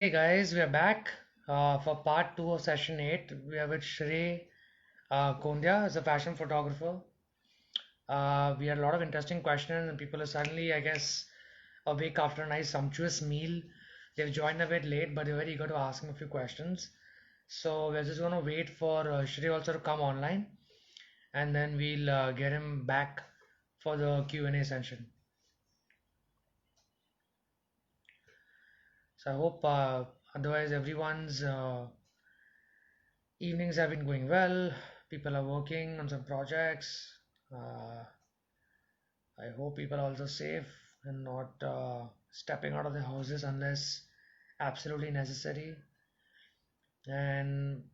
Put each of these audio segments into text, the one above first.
Hey guys, we are back for part two of session 8. We are with Shrey Kondya as a fashion photographer. We had a lot of interesting questions, and people are suddenly, I guess, awake after a nice sumptuous meal. They've joined a bit late, but they're very eager to ask him a few questions. So we're just going to wait for Shrey also to come online, and then we'll get him back for the Q&A session. So I hope, otherwise, everyone's evenings have been going well. People are working on some projects. Uh, I hope people are also safe and not stepping out of their houses unless absolutely necessary. And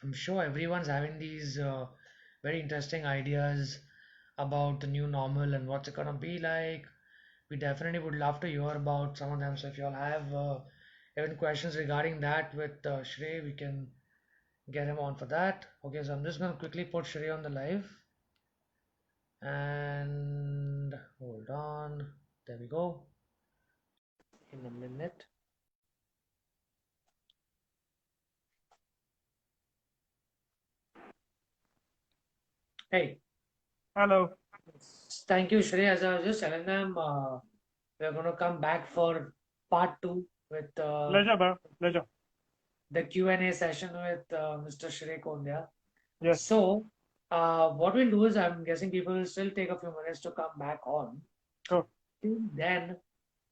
I'm sure everyone's having these very interesting ideas about the new normal and what's it gonna be like. We definitely would love to hear about some of them. So if you all have even questions regarding that with Shrey, we can get him on for that. Okay, so I'm just gonna quickly put Shrey on the live and hold on. There we go. In a minute. Hey, Hello. thank you, Shrey. As I was just telling them, we're gonna come back for part two with Pleasure, bro. Pleasure. the Q&A session with Mr. Shrey Kondya. Yes. So, what we'll do is, I'm guessing people will still take a few minutes to come back on. Sure. Till then,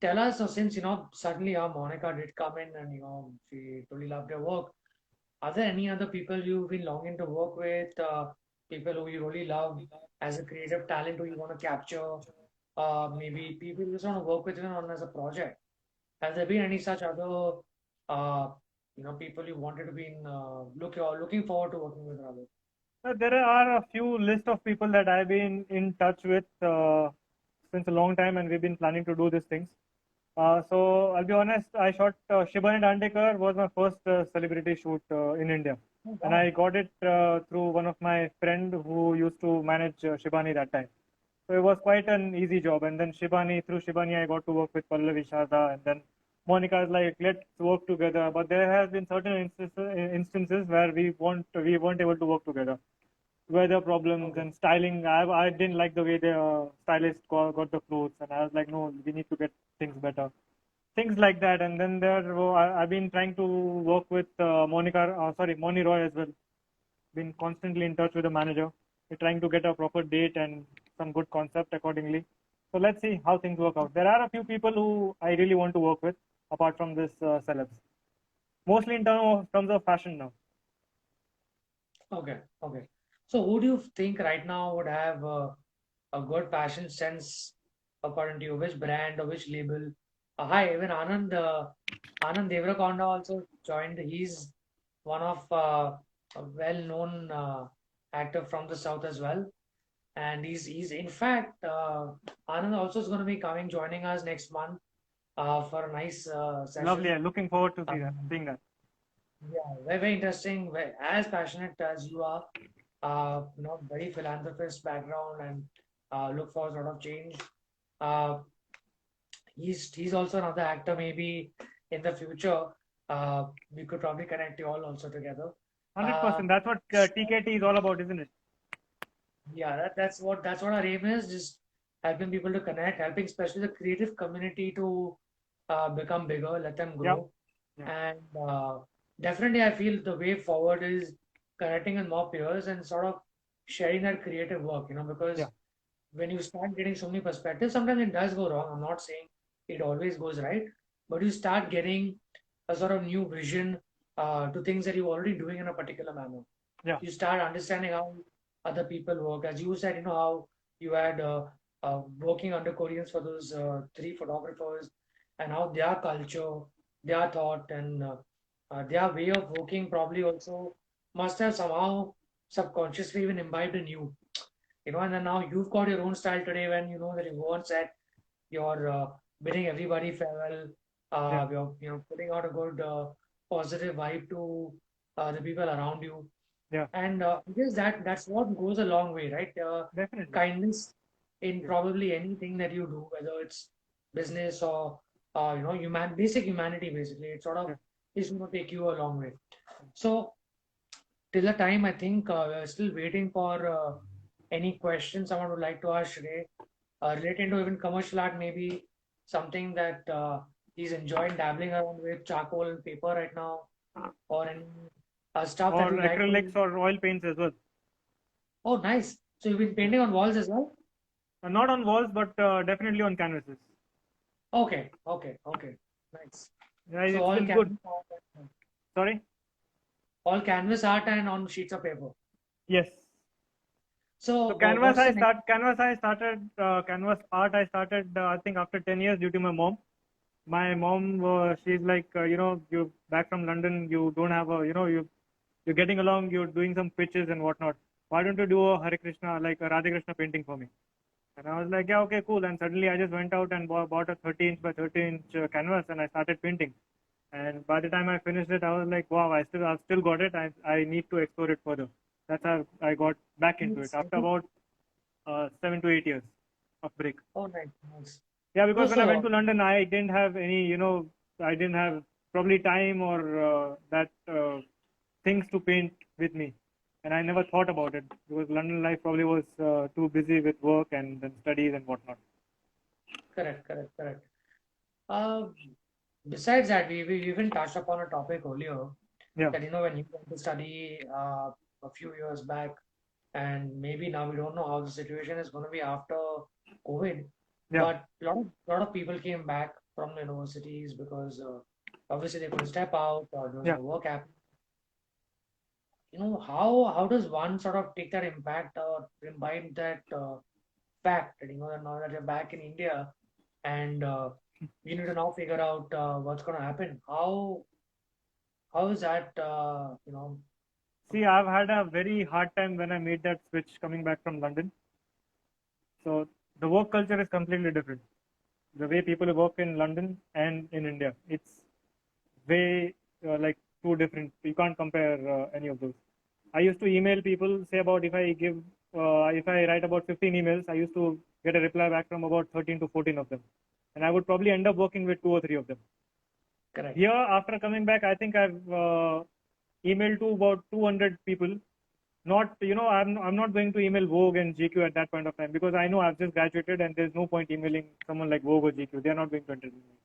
tell us, since suddenly Monica did come in and she really loved your work. Are there any other people you've been longing to work with? People who you really love as a creative talent who you want to capture? Maybe people you just want to work with even on as a project. Has there been any such other, uh, people you wanted to be looking forward to working with rather? There are a few list of people that I've been in touch with since a long time, and we've been planning to do these things. So I'll be honest, I shot Shibani Dandekar was my first celebrity shoot in India, Oh, and I wow. got it through one of my friend who used to manage Shibani that time. So it was quite an easy job. And then through Shibani, I got to work with Pallavi Sharda, and then Monica is like, let's work together. But there has been certain instances where we weren't able to work together. Weather problems Okay. and styling. I didn't like the way the stylist got the clothes, and I was like, no, we need to get things better. Things like that. And then I've been trying to work with Moni Roy as well. Been constantly in touch with the manager. We're trying to get a proper date and some good concept accordingly. So let's see how things work out. There are a few people who I really want to work with apart from this celebs. Mostly in terms of fashion now. Okay. Okay. So, who do you think right now would have a good fashion sense according to you? Which brand or which label? Hi, even Anand Devarakonda also joined. He's one of a well-known actor from the south as well, and he's in fact Anand also is going to be coming joining us next month for a nice Lovely. session. I'm looking forward to Um, seeing that. yeah, very very interesting. As passionate as you are, very philanthropist background and look for a sort of change. Uh, he's also another actor. Maybe in the future, we could probably connect you all also together. Uh, 100%. That's what so, TKT is all about, isn't it? yeah, that's what our aim is. Just helping people to connect, helping especially the creative community to become bigger, let them Yeah. grow, Yeah. and definitely I feel the way forward is connecting with more peers and sort of sharing that creative work. Yeah. Because when you start getting so many perspectives, sometimes it does go wrong. I'm not saying it always goes right, but you start getting a sort of new vision to things that you're already doing in a particular manner. Yeah. You start understanding how other people work. As you said, how you had working under Koreans for those three photographers and how their culture, their thought, and their way of working probably also must have somehow subconsciously even imbibed in you. And then now you've got your own style today when you know that you go on set, you're bidding everybody farewell, Yeah. you're putting out a good positive vibe to the people around you, Yeah. and I guess that's what goes a long way, right? Definitely. Kindness in Yeah. probably anything that you do, whether it's business or basic humanity. Basically, it sort of Yeah. is going to take you a long way. So till the time, I think we're still waiting for any questions someone would like to ask Shrey relating to even commercial art, maybe something that he's enjoying dabbling around with charcoal and paper right now, or any stuff that or you like to. acrylics or oil paints as well. Oh, nice. So you've been painting on walls as well? Not on walls, but definitely on canvases. Okay, okay, okay. Nice. Yeah, So it's all been good. canvas art, Sorry. all canvas art and on sheets of paper. Yes. So So what's the next? canvas art I started I think after 10 years due to my mom. My mom, she's like, you back from London, you don't have a, you're getting along, you're doing some pitches and whatnot. Why don't you do a Hare Krishna, like a Radha Krishna painting for me? And I was like, yeah, okay, cool. And suddenly I just went out and bought a 30-inch by 30-inch canvas and I started painting. And by the time I finished it, I was like, wow, I've still got it. I need to explore it further. That's how I got back into it after about 7 to 8 years of break. Oh, nice, nice. Yeah, No, because when I went so to London, I didn't have any, I didn't have probably time or that things to paint with me. And I never thought about it because London life probably was too busy with work and then studies and whatnot. correct, correct, correct. Uh, Besides that, we even touched upon a topic earlier Yeah, that when you went to study a few years back, and maybe now we don't know how the situation is going to be after COVID, yeah. but a lot of people came back from the universities because obviously they couldn't step out or there was Yeah. no work happening. How does one sort of take that impact or imbibe that fact that that now that you're back in India and you need to now figure out what's going to happen. How is that See, I've had a very hard time when I made that switch coming back from London. So the work culture is completely different. The way people work in London and in India, it's way like two different. You can't compare any of those. I used to email people, say about if I write about 15 emails, I used to get a reply back from about 13 to 14 of them. And I would probably end up working with two or three of them. correct? Here, after coming back, I think I've emailed to about 200 people. Not, I'm not going to email Vogue and GQ at that point of time because I know I've just graduated and there's no point emailing someone like Vogue or GQ. They're not going to interview me.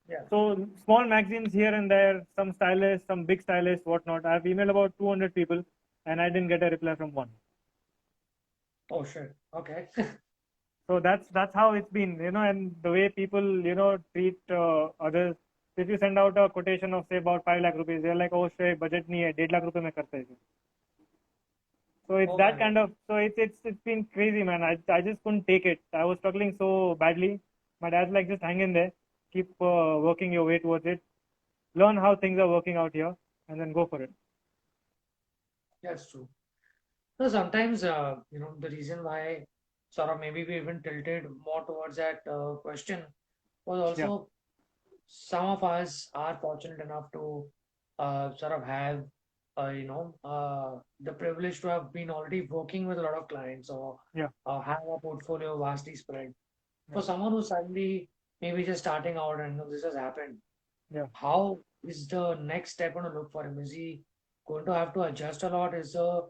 Yeah. So small magazines here and there, some stylists, some big stylists, whatnot. I've emailed about 200 people and I didn't get a reply from one. Oh, sure. Okay. So that's how it's been, and the way people, treat others. If you send out a quotation of say about 5 lakh rupees, they're like, oh, sure, budget nahi hai, 1.5 lakh रुपए में करते हैं. So it's Oh my that God. kind of. So it's been crazy, man. I just couldn't take it. I was struggling so badly. My dad's like, just hang in there, keep working your way towards it, learn how things are working out here, and then go for it. That's true. So sometimes the reason why sort of maybe we even tilted more towards that question was Yeah, also some of us are fortunate enough to sort of have the privilege to have been already working with a lot of clients or yeah, have a portfolio vastly spread. yeah, For someone who's suddenly maybe just starting out and this has happened, yeah. how is the next step going to look for him? Is he going to have to adjust a lot? Is the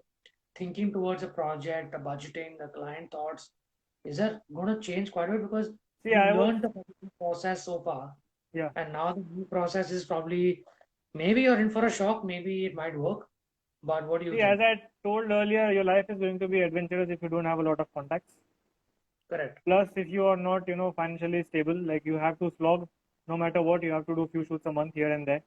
thinking towards a project, the budgeting, the client thoughts, is that going to change quite a bit? Because See, you've I was. learned the particular process so far, Yeah. and now the new process is probably maybe you're in for a shock, maybe it might work, but what do you See, as think? I told earlier, your life is going to be adventurous if you don't have a lot of contacts. Correct. Plus, if you are not, financially stable, like you have to slog, no matter what, you have to do a few shoots a month here and there.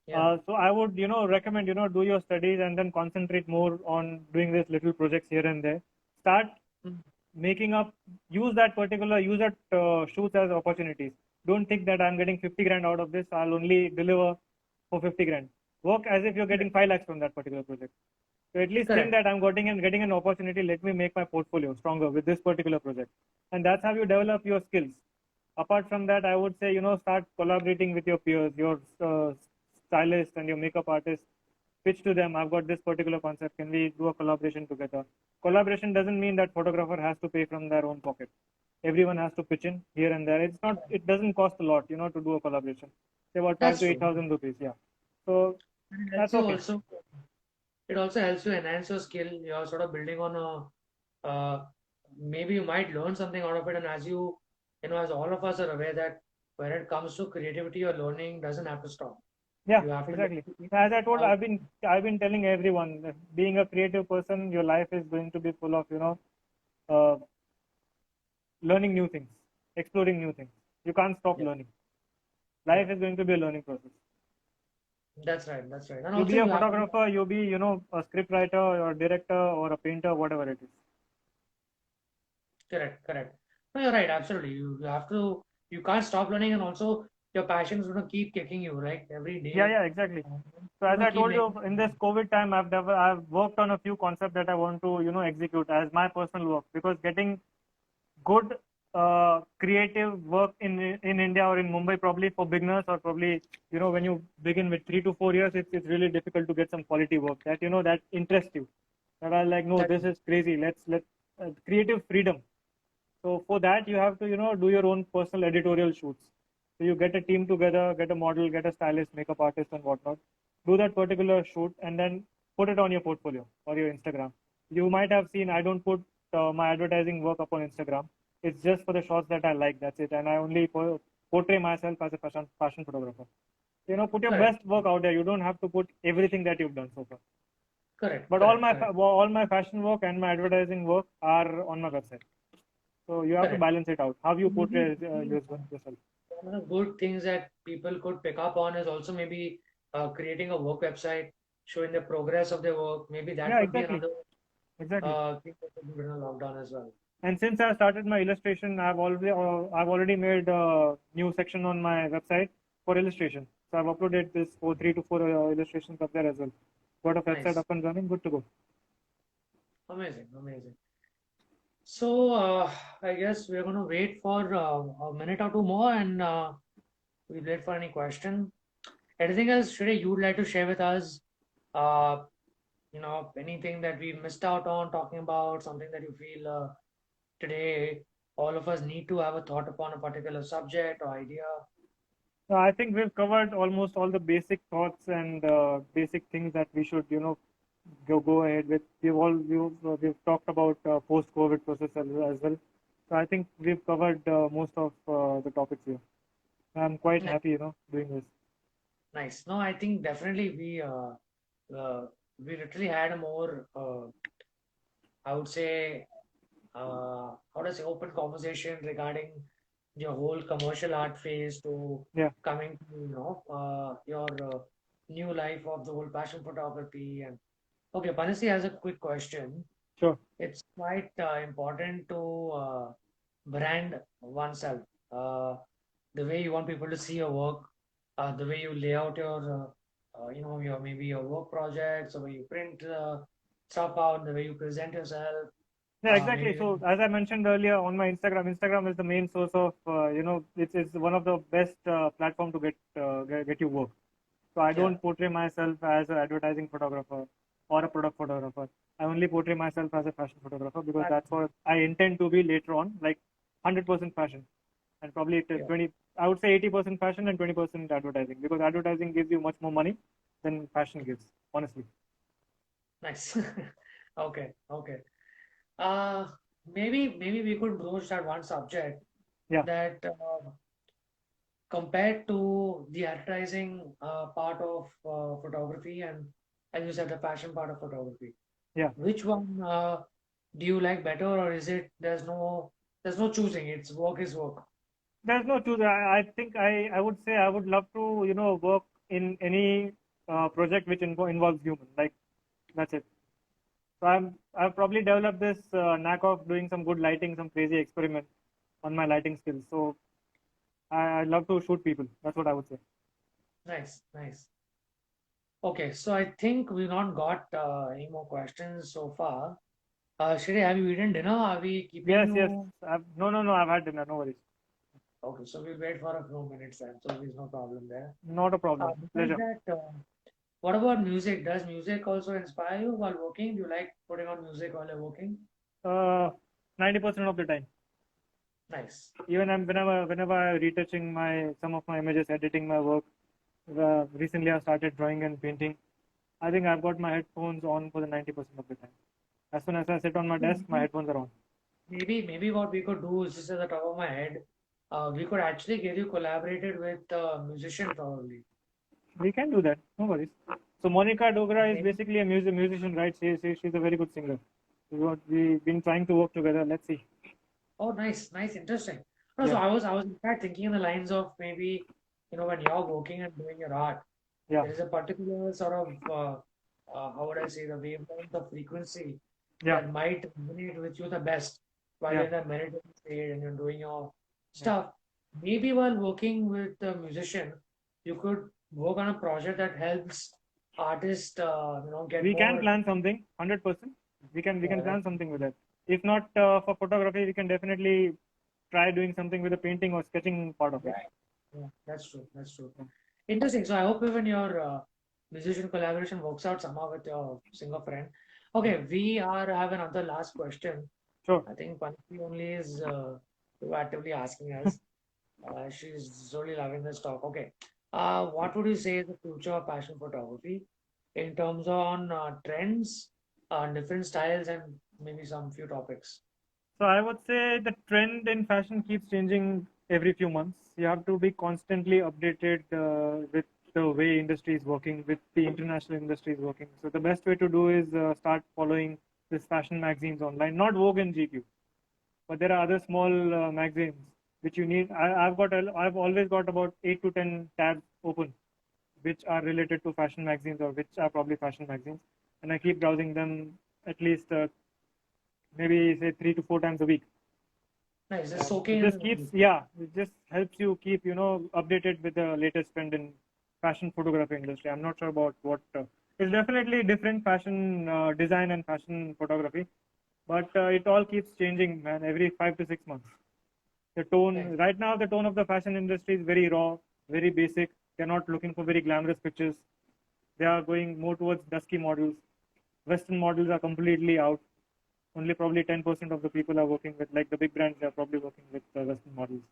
Yeah. So I would, recommend, do your studies and then concentrate more on doing these little projects here and there. Start Mm. making up, use that shoots as opportunities. Don't think that I'm getting 50 grand out of this. I'll only deliver for 50 grand. Work as if you're getting 5 lakhs from that particular project. So at least think Correct. that I'm getting an opportunity. Let me make my portfolio stronger with this particular project, and that's how you develop your skills. Apart from that, I would say start collaborating with your peers, your stylist and your makeup artist. Pitch to them. I've got this particular concept. Can we do a collaboration together? Collaboration doesn't mean that photographer has to pay from their own pocket. Everyone has to pitch in here and there. It's not. It doesn't cost a lot, to do a collaboration. Say about five That's to eight true. thousand rupees. Yeah. So And it helps that's you okay. also. It also helps you enhance your skill. You're sort of building on a. Maybe you might learn something out of it, and as as all of us are aware that when it comes to creativity, your learning doesn't have to stop. Yeah, You have to exactly. learn As I told, how. I've been telling everyone that being a creative person, your life is going to be full of uh, learning new things, exploring new things. You can't stop Yeah, learning. yeah, Life is going to be a learning process. that's right. That's right. And You also, be a you have to. photographer, you be a script writer or director or a painter, whatever it is. Correct, correct. No, you're right. Absolutely. You have to. You can't stop learning, and also your passion is going to keep kicking you, right? Every Yeah, day. yeah, exactly. So You're as going I to keep told you, making. in this COVID time, I've worked on a few concepts that I want to execute as my personal work, because getting good creative work in India or in Mumbai, probably for beginners, or probably when you begin with 3 to 4 years, it's really difficult to get some quality work that that interests you. That I like, no, That, this is crazy. Let creative freedom. So for that, you have to do your own personal editorial shoots. So you get a team together, get a model, get a stylist, makeup artist, and whatnot. Do that particular shoot, and then put it on your portfolio or your Instagram. You might have seen I don't put my advertising work up on Instagram. It's just for the shots that I like. That's it, and I only portray myself as a fashion photographer. Put your correct, best work out there. You don't have to put everything that you've done so far. correct, But correct, correct, all my fashion work and my advertising work are on my website. So you have to correct. balance it out. How you Maybe portray yourself. one of the good things that people could pick up on is also maybe creating a work website, showing the progress of their work. Maybe that Yeah, could be exactly, another exactly. thing that could be done in lockdown as well. And since I started my illustration, I've already made a new section on my website for illustration. So I've uploaded this for 3 to 4 illustrations up there as well. Got a website Nice, up and running, good to go. amazing, amazing. So I guess we're going to wait for a minute or two more, and we'll wait for any question. Anything else, Shreya, you'd like to share with us? Uh, anything that we missed out on talking about, something that you feel today all of us need to have a thought upon a particular subject or idea. I think we've covered almost all the basic thoughts and basic things that we should, go ahead with. We've talked about post-COVID process as well. So I think we've covered most of the topics here. I'm quite Nice. happy, doing this. Nice. No, I think definitely we literally had a more I would say how to say open conversation regarding your whole commercial art phase to Yeah, coming to your new life of the whole passion photography. And okay, Panasi has a quick question. sure. It's quite important to brand oneself. Uh, the way you want people to see your work, the way you lay out your maybe your work projects, the way you print stuff out, the way you present yourself, Yeah, exactly. maybe So as I mentioned earlier on my Instagram is the main source of, it's one of the best platform to get you work. So I yeah, don't portray myself as an advertising photographer or a product photographer. I only portray myself as a fashion photographer because that, that's what I intend to be later on, like 100% fashion and probably yeah, 20. I would say 80% fashion and 20% advertising, because advertising gives you much more money than fashion gives, honestly. nice. Okay, okay. Uh, maybe we could broach that one subject Yeah, that compared to the advertising part of photography and as you said the passion part of photography, yeah. which one do you like better, or is it there's no choosing, it's work is work? There's no choose. I think I would say I would love to work in any project which involves human. Like that's it. So I've probably developed this knack of doing some good lighting, some crazy experiment on my lighting skills. So I love to shoot people. That's what I would say. Nice, nice. Okay, so I think we've not got any more questions so far. Shri, have you eaten dinner? Are we keeping Yes, yes. you? No. I've had dinner. No worries. Okay, so we'll wait for a few minutes then, so there's no problem there. Not a problem. Besides Pleasure. that, what about music? Does music also inspire you while working? Do you like putting on music while you're working? Uh, 90% of the time. Nice. Even whenever I'm retouching my some of my images, editing my work. Recently, I started drawing and painting. I think I've got my headphones on for the 90% of the time. As soon as I sit on my desk, my headphones are on. Maybe what we could do is just at the top of my head, we could actually get you collaborated with a musician probably. We can do that. No worries. So Monica Dogra is Maybe. basically a musician, right? She's a very good singer. We've been trying to work together. Let's see. Oh, nice, nice, interesting. No, so Yeah, I was in fact thinking in the lines of maybe, when you're working and doing your art, yeah, there is a particular sort of how would I say, the wavelength of frequency yeah, that might resonate with you the best while yeah, you're in that meditative state and you're doing your yeah. stuff. Maybe while working with a musician, you could work on a project that helps artists, get We can more. plan something. 100%. We can Uh, plan something with that. If not for photography, we can definitely try doing something with the painting or sketching part of it. yeah, yeah, that's true. That's true. Interesting. So I hope even your musician collaboration works out somehow with your singer friend. Okay, we are have another last question. Sure. I think Panchi only is proactively asking us. She's really loving this talk. Okay. What would you say is the future of fashion photography in terms on trends, different styles, and maybe some few topics? So I would say the trend in fashion keeps changing every few months. You have to be constantly updated with the way industry is working, with the international industry is working. So the best way to do is start following this fashion magazines online, not Vogue and GQ, but there are other small magazines which you need. I've always got about 8 to 10 tabs open, which are related to fashion magazines or which are probably fashion magazines, and I keep browsing them at least maybe say 3 to 4 times a week. Nice. Just And soaking in. it just helps you keep updated with the latest trend in fashion photography industry. I'm not sure about what it's definitely different fashion design and fashion photography, but it all keeps changing, man, every 5 to 6 months. The Nice. tone right now, the tone of the fashion industry is very raw, very basic. They're not looking for very glamorous pictures. They are going more towards dusky models. Western models are completely out. Only probably 10% of the people are working with, like the big brands, they are probably working with Western models.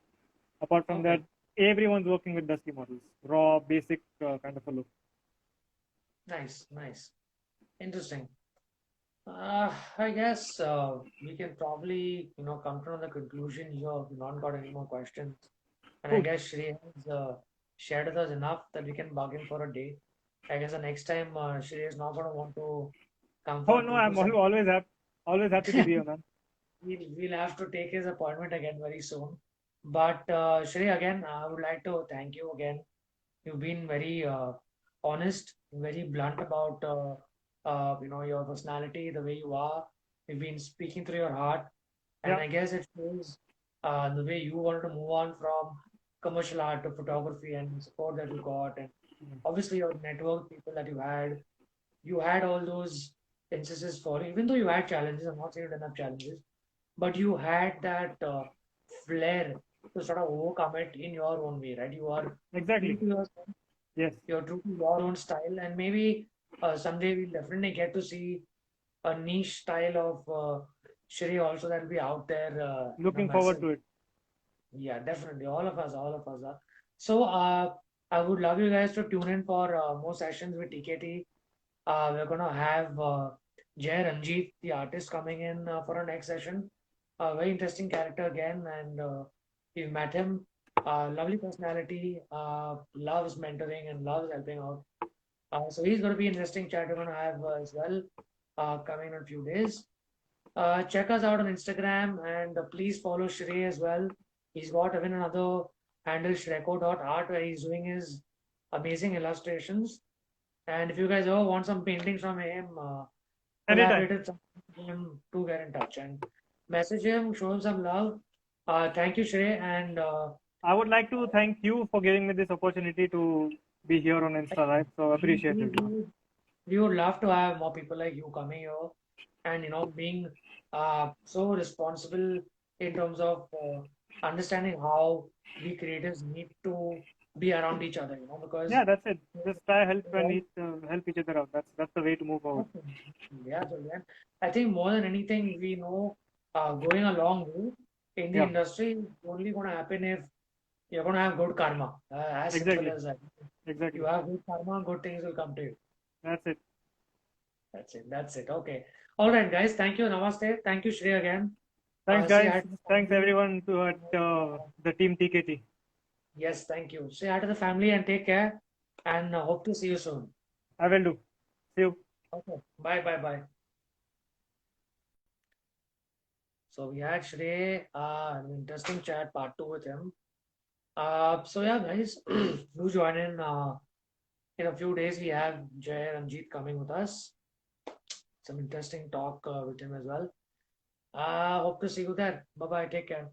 Apart from that, Okay. everyone's working with dusky models, raw, basic kind of a look. Nice. Nice. Interesting. I guess we can probably, come to the conclusion here. We've not got any more questions. And I Cool. guess Shri has shared with us enough that we can bargain for a day. I guess the next time Shri is not going to want to come Oh for no, 2 to 7. always happy to be here, man. We'll have to take his appointment again very soon. But Shri, again, I would like to thank you again. You've been very honest, very blunt about your personality, the way you are. You've been speaking through your heart, and Yeah, I guess it shows the way you wanted to move on from commercial art to photography and support that you got, and obviously your network people that you had. You had all those instances for even though you had challenges. I'm not saying you didn't have challenges, but you had that flair to sort of overcome it in your own way, right? You are true exactly. to yourself, Yes, you're true to your own style, and maybe someday we'll definitely get to see a niche style of Shri also that'll be out there in a looking forward massive. to it. Yeah, definitely. All of us are. So I would love you guys to tune in for more sessions with TKT. We're gonna have Jay Ranjit, the artist, coming in for our next session. A very interesting character again, and we've met him. Lovely personality, loves mentoring and loves helping out. So he's going to be an interesting chat we're going to have as well coming in a few days. Check us out on Instagram and please follow Shrey as well. He's got even another handle shreko.art where he's doing his amazing illustrations. And if you guys ever want some paintings from him, Anytime. collaborative, him to get in touch and message him, show him some love. Thank you, Shrey, and I would like to thank you for giving me this opportunity to be here on Insta Live. So we, appreciate we, it. we we would love to have more people like you coming here and being so responsible in terms of understanding how we creatives need to be around each other, because Yeah, that's it. Just try help each other out. That's the way to move forward. yeah, so yeah, I think more than anything, we know going a long way in the Yeah, industry is only going to happen if you're going to have good karma, as simple exactly. as that. Exactly. You have good karma, good things will come to you. That's it. That's it. That's it. Okay. All right, guys. Thank you. Namaste. Thank you, Shri, again. Thanks, Say guys. hi to the Thanks family. everyone to at the team TKT. Yes, thank you. Say hi to the family and take care. And hope to see you soon. I will do. See you. Okay. Bye, bye, bye. So we had Shri, an interesting chat part two with him. So yeah, guys, do join in a few days. We have Jay Ranjit coming with us. Some interesting talk with him as well. Hope to see you there. Bye bye. Take care.